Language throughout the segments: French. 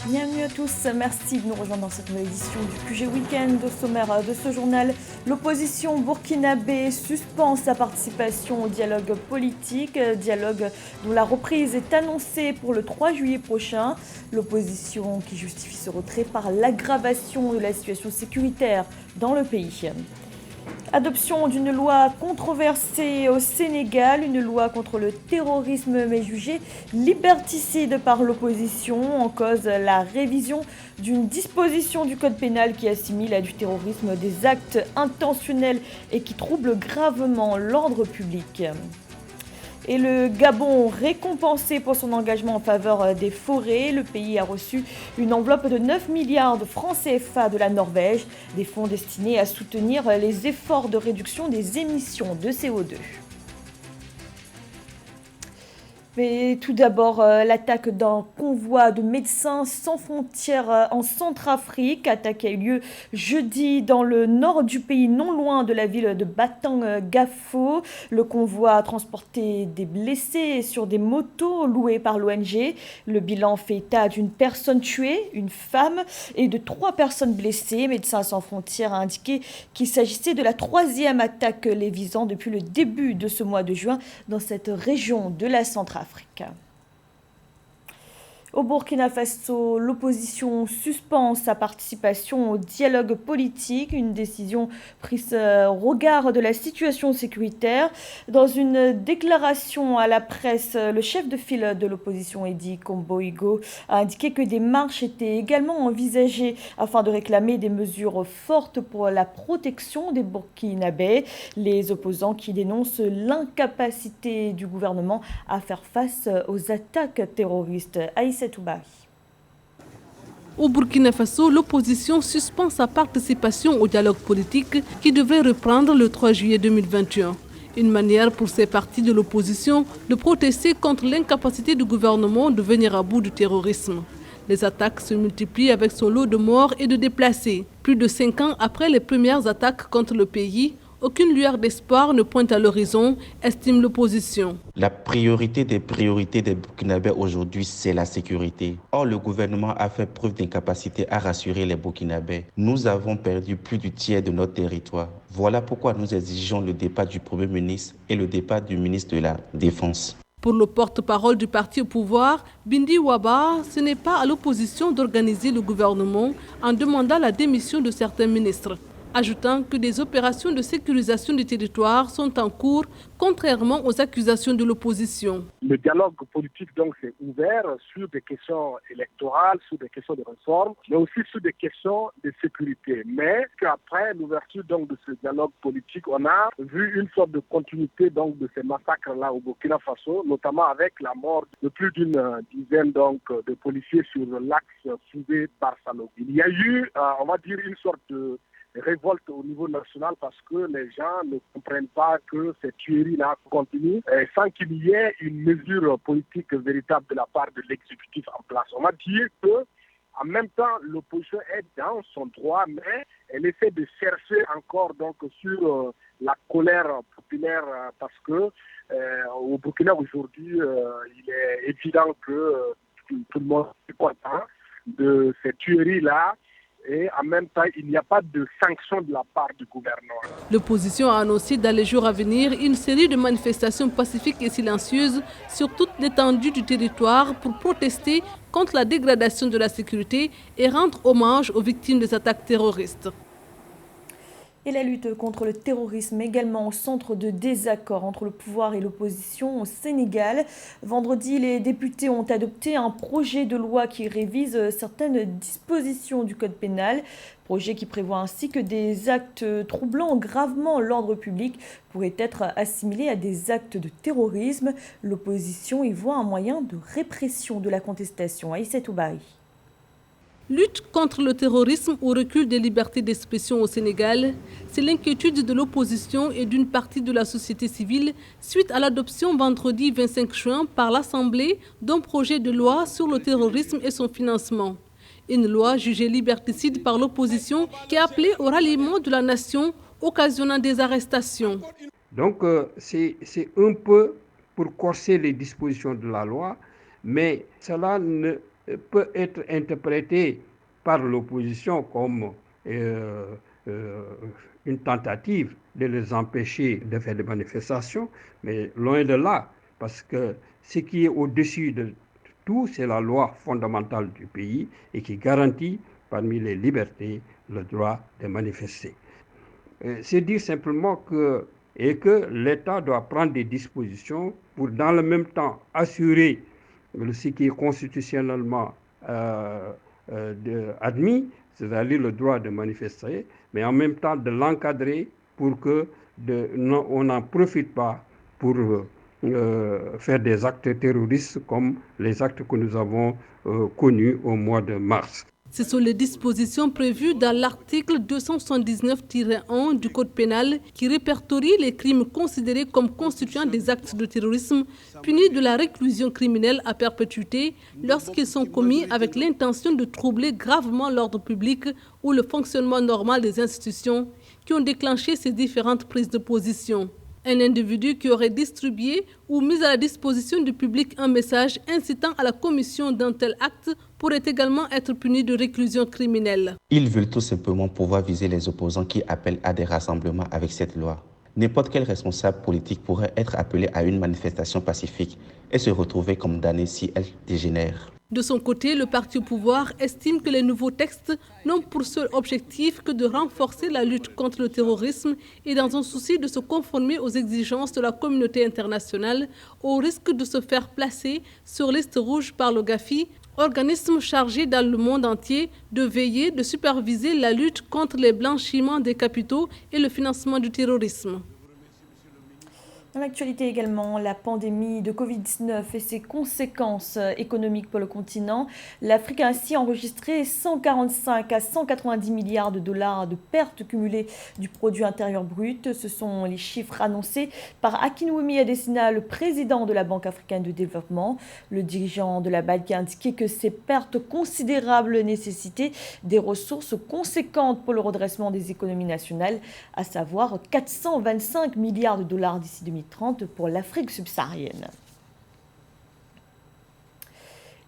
Bienvenue à tous, merci de nous rejoindre dans cette nouvelle édition du QG Weekend. Au sommaire de ce journal, l'opposition burkinabé suspend sa participation au dialogue politique, dialogue dont la reprise est annoncée pour le 3 juillet prochain. L'opposition qui justifie ce retrait par l'aggravation de la situation sécuritaire dans le pays. Adoption d'une loi controversée au Sénégal, une loi contre le terrorisme mais jugée liberticide par l'opposition, en cause la révision d'une disposition du code pénal qui assimile à du terrorisme des actes intentionnels et qui troublent gravement l'ordre public. Et le Gabon récompensé pour son engagement en faveur des forêts. Le pays a reçu une enveloppe de 9 milliards de francs CFA de la Norvège, des fonds destinés à soutenir les efforts de réduction des émissions de CO2. Mais tout d'abord, l'attaque d'un convoi de Médecins sans frontières en Centrafrique. Attaque a eu lieu jeudi dans le nord du pays, non loin de la ville de Batang-Gafo. Le convoi a transporté des blessés sur des motos louées par l'ONG. Le bilan fait état d'une personne tuée, une femme, et de 3 personnes blessées. Médecins sans frontières a indiqué qu'il s'agissait de la 3e attaque les visant depuis le début de ce mois de juin dans cette région de la Centrafrique. Au Burkina Faso, l'opposition suspend sa participation au dialogue politique, une décision prise au regard de la situation sécuritaire. Dans une déclaration à la presse, le chef de file de l'opposition, Edi Komboigo, a indiqué que des marches étaient également envisagées afin de réclamer des mesures fortes pour la protection des Burkinabés. Les opposants qui dénoncent l'incapacité du gouvernement à faire face aux attaques terroristes. Au Burkina Faso, l'opposition suspend sa participation au dialogue politique qui devrait reprendre le 3 juillet 2021. Une manière pour ces partis de l'opposition de protester contre l'incapacité du gouvernement de venir à bout du terrorisme. Les attaques se multiplient avec son lot de morts et de déplacés. Plus de 5 ans après les premières attaques contre le pays, aucune lueur d'espoir ne pointe à l'horizon, estime l'opposition. La priorité des Burkinabés aujourd'hui, c'est la sécurité. Or, le gouvernement a fait preuve d'incapacité à rassurer les Burkinabés. Nous avons perdu plus du tiers de notre territoire. Voilà pourquoi nous exigeons le départ du Premier ministre et le départ du ministre de la Défense. Pour le porte-parole du parti au pouvoir, Bindi Waba, ce n'est pas à l'opposition d'organiser le gouvernement en demandant la démission de certains ministres, ajoutant que des opérations de sécurisation du territoire sont en cours, contrairement aux accusations de l'opposition. Le dialogue politique donc c'est ouvert sur des questions électorales, sur des questions de réforme, mais aussi sur des questions de sécurité. Mais qu'après l'ouverture donc de ce dialogue politique, on a vu une sorte de continuité donc de ces massacres-là au Burkina Faso, notamment avec la mort de plus d'une dizaine donc de policiers sur l'axe Soubé par Sanogo. Il y a eu, on va dire, une sorte de révolte au niveau national parce que les gens ne comprennent pas que cette tuerie-là continue sans qu'il y ait une mesure politique véritable de la part de l'exécutif en place. On va dire que en même temps, l'opposition est dans son droit, mais elle essaie de chercher encore donc sur la colère populaire parce que au Burkina aujourd'hui, il est évident que tout le monde est content de cette tuerie-là. Et en même temps, il n'y a pas de sanction de la part du gouvernement. L'opposition a annoncé dans les jours à venir une série de manifestations pacifiques et silencieuses sur toute l'étendue du territoire pour protester contre la dégradation de la sécurité et rendre hommage aux victimes des attaques terroristes. Et la lutte contre le terrorisme également au centre de désaccord entre le pouvoir et l'opposition au Sénégal. Vendredi, les députés ont adopté un projet de loi qui révise certaines dispositions du code pénal. Projet qui prévoit ainsi que des actes troublant gravement l'ordre public pourraient être assimilés à des actes de terrorisme. L'opposition y voit un moyen de répression de la contestation. Aïssatou Bari. Lutte contre le terrorisme ou recul des libertés d'expression au Sénégal, c'est l'inquiétude de l'opposition et d'une partie de la société civile suite à l'adoption vendredi 25 juin par l'Assemblée d'un projet de loi sur le terrorisme et son financement. Une loi jugée liberticide par l'opposition qui a appelé au ralliement de la nation, occasionnant des arrestations. Donc c'est un peu pour corser les dispositions de la loi, mais cela ne peut être interprété par l'opposition comme une tentative de les empêcher de faire des manifestations, mais loin de là, parce que ce qui est au-dessus de tout, c'est la loi fondamentale du pays et qui garantit parmi les libertés le droit de manifester. C'est dire simplement que l'État doit prendre des dispositions pour dans le même temps assurer ce qui est constitutionnellement admis, c'est-à-dire le droit de manifester, mais en même temps de l'encadrer pour que on n'en profite pas pour faire des actes terroristes comme les actes que nous avons connus au mois de mars. Ce sont les dispositions prévues dans l'article 279-1 du Code pénal qui répertorie les crimes considérés comme constituant des actes de terrorisme punis de la réclusion criminelle à perpétuité lorsqu'ils sont commis avec l'intention de troubler gravement l'ordre public ou le fonctionnement normal des institutions qui ont déclenché ces différentes prises de position. Un individu qui aurait distribué ou mis à la disposition du public un message incitant à la commission d'un tel acte pourrait également être puni de réclusion criminelle. Ils veulent tout simplement pouvoir viser les opposants qui appellent à des rassemblements avec cette loi. N'importe quel responsable politique pourrait être appelé à une manifestation pacifique et se retrouver condamné si elle dégénère. De son côté, le parti au pouvoir estime que les nouveaux textes n'ont pour seul objectif que de renforcer la lutte contre le terrorisme et dans un souci de se conformer aux exigences de la communauté internationale, au risque de se faire placer sur liste rouge par le GAFI, organisme chargé dans le monde entier de veiller, de superviser la lutte contre les blanchiments des capitaux et le financement du terrorisme. Dans l'actualité également, la pandémie de Covid-19 et ses conséquences économiques pour le continent. L'Afrique a ainsi enregistré 145 à 190 milliards de dollars de pertes cumulées du produit intérieur brut. Ce sont les chiffres annoncés par Akinwumi Adesina, le président de la Banque africaine de développement. Le dirigeant de la BAD a indiqué que ces pertes considérables nécessitaient des ressources conséquentes pour le redressement des économies nationales, à savoir 425 milliards de dollars d'ici 2030 pour l'Afrique subsaharienne.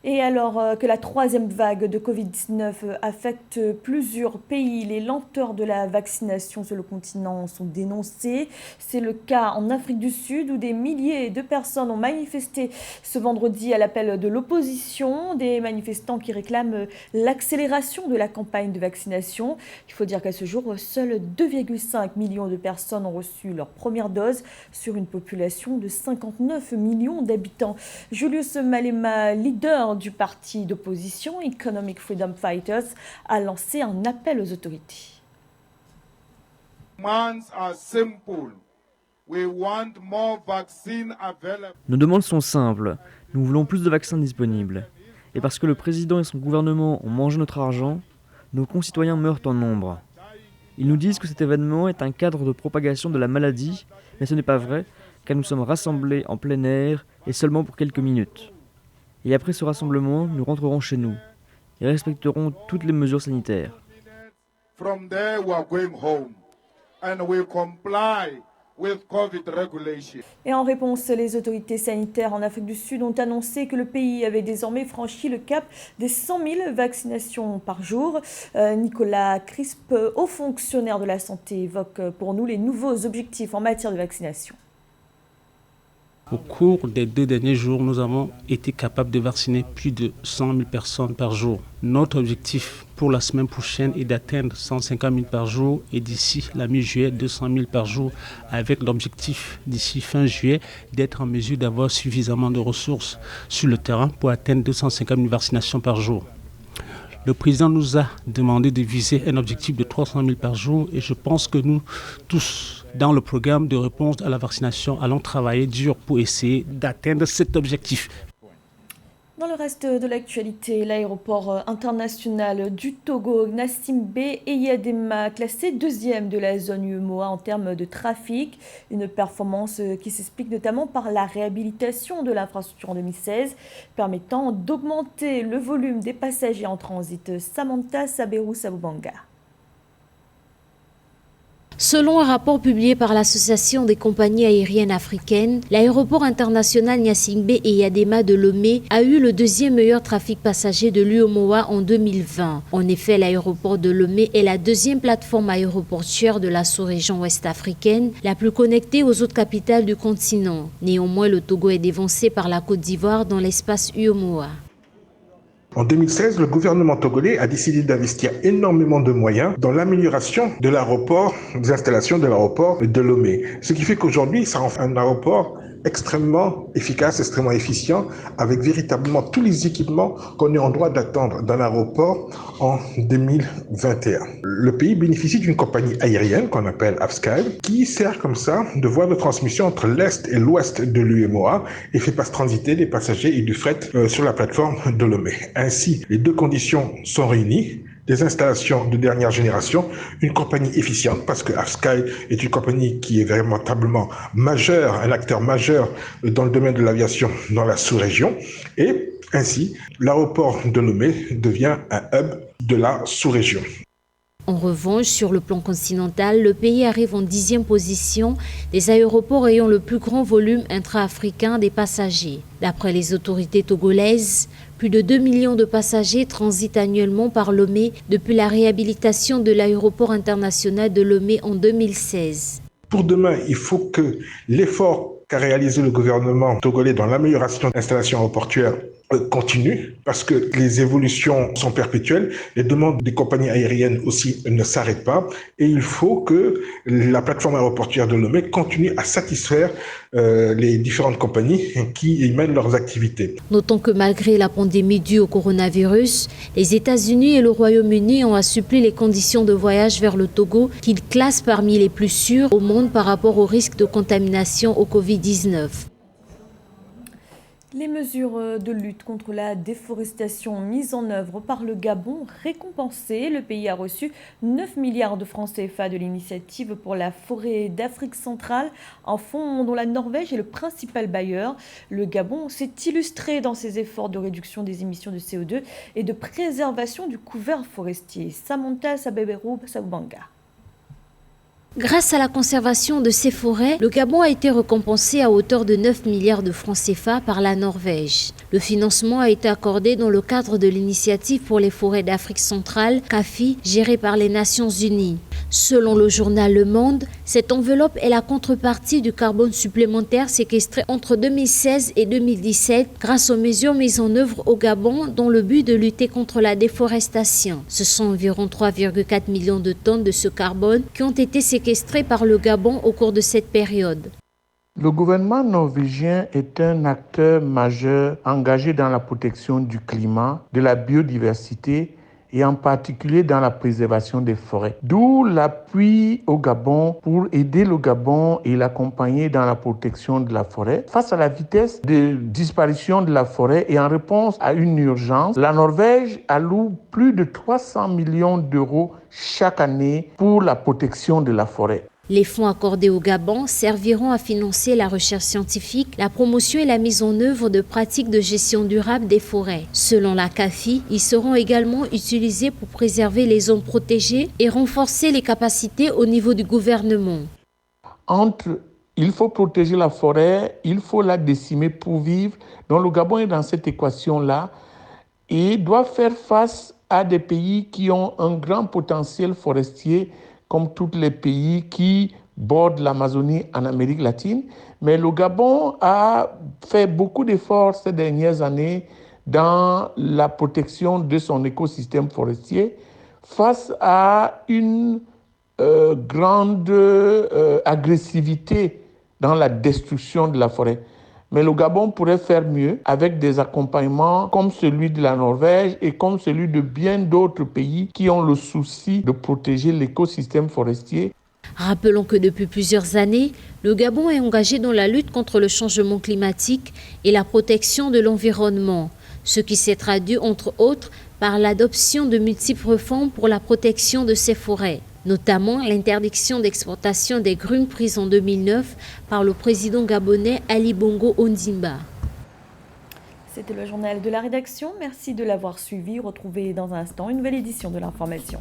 Et alors que la troisième vague de Covid-19 affecte plusieurs pays, les lenteurs de la vaccination sur le continent sont dénoncées. C'est le cas en Afrique du Sud où des milliers de personnes ont manifesté ce vendredi à l'appel de l'opposition, des manifestants qui réclament l'accélération de la campagne de vaccination. Il faut dire qu'à ce jour, seuls 2,5 millions de personnes ont reçu leur première dose sur une population de 59 millions d'habitants. Julius Malema, leader du parti d'opposition Economic Freedom Fighters, a lancé un appel aux autorités. Nos demandes sont simples. Nous voulons plus de vaccins disponibles. Et parce que le président et son gouvernement ont mangé notre argent, nos concitoyens meurent en nombre. Ils nous disent que cet événement est un cadre de propagation de la maladie, mais ce n'est pas vrai, car nous sommes rassemblés en plein air et seulement pour quelques minutes. Et après ce rassemblement, nous rentrerons chez nous et respecterons toutes les mesures sanitaires. Et en réponse, les autorités sanitaires en Afrique du Sud ont annoncé que le pays avait désormais franchi le cap des 100 000 vaccinations par jour. Nicolas Crisp, haut fonctionnaire de la santé, évoque pour nous les nouveaux objectifs en matière de vaccination. Au cours des 2 derniers jours, nous avons été capables de vacciner plus de 100 000 personnes par jour. Notre objectif pour la semaine prochaine est d'atteindre 150 000 par jour et d'ici la mi-juillet, 200 000 par jour, avec l'objectif d'ici fin juillet d'être en mesure d'avoir suffisamment de ressources sur le terrain pour atteindre 250 000 vaccinations par jour. Le président nous a demandé de viser un objectif de 300 000 par jour et je pense que nous tous, dans le programme de réponse à la vaccination, allons travailler dur pour essayer d'atteindre cet objectif. Dans le reste de l'actualité, l'aéroport international du Togo, Gnassingbé Eyadema, classé 2e de la zone UEMOA en termes de trafic. Une performance qui s'explique notamment par la réhabilitation de l'infrastructure en 2016, permettant d'augmenter le volume des passagers en transit. Samantha Saberou Sabubanga. Selon un rapport publié par l'Association des compagnies aériennes africaines, l'aéroport international Gnassingbé et Yadema de Lomé a eu le deuxième meilleur trafic passager de l'UEMOA en 2020. En effet, l'aéroport de Lomé est la deuxième plateforme aéroportuaire de la sous-région ouest africaine, la plus connectée aux autres capitales du continent. Néanmoins, le Togo est dévancé par la Côte d'Ivoire dans l'espace UEMOA. En 2016, le gouvernement togolais a décidé d'investir énormément de moyens dans l'amélioration de l'aéroport, des installations de l'aéroport de Lomé. Ce qui fait qu'aujourd'hui, ça en fait un aéroport extrêmement efficace, extrêmement efficient, avec véritablement tous les équipements qu'on est en droit d'attendre dans l'aéroport en 2021. Le pays bénéficie d'une compagnie aérienne qu'on appelle Avsky, qui sert comme ça de voie de transmission entre l'Est et l'Ouest de l'UEMOA et fait transiter des passagers et du fret sur la plateforme de Lomé. Ainsi, les deux conditions sont réunies. Des installations de dernière génération, une compagnie efficiente parce que Avsky est une compagnie qui est véritablement majeure, un acteur majeur dans le domaine de l'aviation dans la sous-région et ainsi l'aéroport de Lomé devient un hub de la sous-région. En revanche, sur le plan continental, le pays arrive en 10e position des aéroports ayant le plus grand volume intra-africain des passagers. D'après les autorités togolaises, plus de 2 millions de passagers transitent annuellement par Lomé depuis la réhabilitation de l'aéroport international de Lomé en 2016. Pour demain, il faut que l'effort qu'a réalisé le gouvernement togolais dans l'amélioration de l'installation aéroportuaire continue parce que les évolutions sont perpétuelles, les demandes des compagnies aériennes aussi ne s'arrêtent pas et il faut que la plateforme aéroportuaire de Lomé continue à satisfaire les différentes compagnies qui y mènent leurs activités. Notons que malgré la pandémie due au coronavirus, les États-Unis et le Royaume-Uni ont assoupli les conditions de voyage vers le Togo qu'ils classent parmi les plus sûres au monde par rapport au risque de contamination au Covid-19. Les mesures de lutte contre la déforestation mises en œuvre par le Gabon récompensées. Le pays a reçu 9 milliards de francs CFA de l'initiative pour la forêt d'Afrique centrale, un fonds dont la Norvège est le principal bailleur. Le Gabon s'est illustré dans ses efforts de réduction des émissions de CO2 et de préservation du couvert forestier. Samantha Sabeberou Sabanga. Grâce à la conservation de ces forêts, le Gabon a été récompensé à hauteur de 9 milliards de francs CFA par la Norvège. Le financement a été accordé dans le cadre de l'initiative pour les forêts d'Afrique centrale, CAFI, gérée par les Nations Unies. Selon le journal Le Monde, cette enveloppe est la contrepartie du carbone supplémentaire séquestré entre 2016 et 2017 grâce aux mesures mises en œuvre au Gabon dans le but de lutter contre la déforestation. Ce sont environ 3,4 millions de tonnes de ce carbone qui ont été séquestrées par le Gabon au cours de cette période. Le gouvernement norvégien est un acteur majeur engagé dans la protection du climat, de la biodiversité et en particulier dans la préservation des forêts. D'où l'appui au Gabon pour aider le Gabon et l'accompagner dans la protection de la forêt. Face à la vitesse de disparition de la forêt et en réponse à une urgence, la Norvège alloue plus de 300 millions d'euros chaque année pour la protection de la forêt. Les fonds accordés au Gabon serviront à financer la recherche scientifique, la promotion et la mise en œuvre de pratiques de gestion durable des forêts. Selon la CAFI, ils seront également utilisés pour préserver les zones protégées et renforcer les capacités au niveau du gouvernement. Il faut protéger la forêt, il faut la décimer pour vivre. Donc le Gabon est dans cette équation-là et doit faire face à des pays qui ont un grand potentiel forestier comme tous les pays qui bordent l'Amazonie en Amérique latine. Mais le Gabon a fait beaucoup d'efforts ces dernières années dans la protection de son écosystème forestier face à une grande agressivité dans la destruction de la forêt. Mais le Gabon pourrait faire mieux avec des accompagnements comme celui de la Norvège et comme celui de bien d'autres pays qui ont le souci de protéger l'écosystème forestier. Rappelons que depuis plusieurs années, le Gabon est engagé dans la lutte contre le changement climatique et la protection de l'environnement, ce qui s'est traduit entre autres par l'adoption de multiples réformes pour la protection de ces forêts, notamment l'interdiction d'exportation des grumes prise en 2009 par le président gabonais Ali Bongo Ondimba. C'était le journal de la rédaction. Merci de l'avoir suivi. Retrouvez dans un instant une nouvelle édition de l'information.